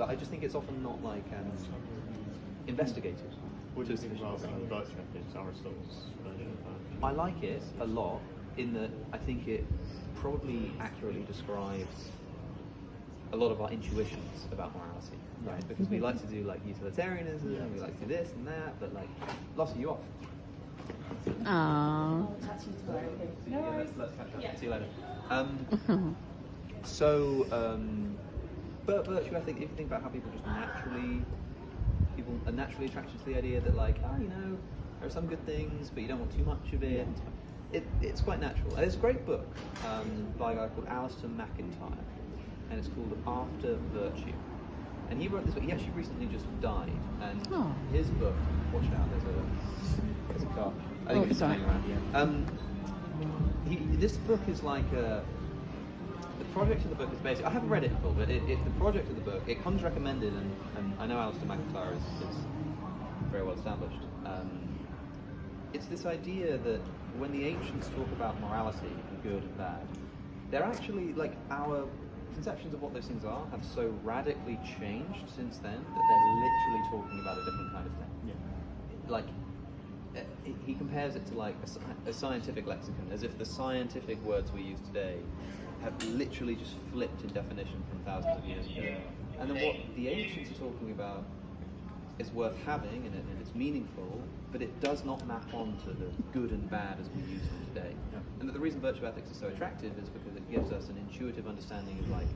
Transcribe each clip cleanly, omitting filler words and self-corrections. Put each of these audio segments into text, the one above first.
but I just think it's often not like investigated. What do you think about virtue ethics, Aristotle's version of that? I like it a lot in that I think it probably accurately describes a lot of our intuitions about morality, right? Because we like to do like utilitarianism, and we like to do this and that, but like, Lossie, you off? Aww. I'll catch you tomorrow. Okay. Let's catch up. See you later. But virtue ethic, if you think about how people are naturally attracted to the idea that like, there are some good things, but you don't want too much of it. It's quite natural. And it's a great book by a guy called Alistair McIntyre, and it's called After Virtue. And he wrote this book. He actually recently just died, and his book. Watch out! There's a car. I think it's hanging around. This book is like the project of the book is basically. I haven't read it in full, but the project of the book, it comes recommended, and I know Alistair McIntyre is very well established. It's this idea that when the ancients talk about morality and good and bad, they're actually like our conceptions of what those things are have so radically changed since then that they're literally talking about a different kind of thing. Yeah. Like he compares it to like a scientific lexicon, as if the scientific words we use today have literally just flipped in definition from thousands of years ago. And then what the ancients are talking about is worth having and it's meaningful, but it does not map onto the good and bad as we use them today. Yeah. And that the reason virtue ethics is so attractive is because it gives us an intuitive understanding of like,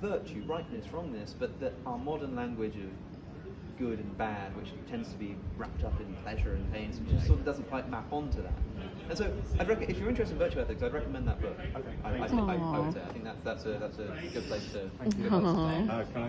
virtue, rightness, wrongness, but that our modern language of good and bad, which tends to be wrapped up in pleasure and pain, so just sort of doesn't quite map onto that. And so, if you're interested in virtue ethics, I'd recommend that book. I would say I think that's a good place to. Aww. Can I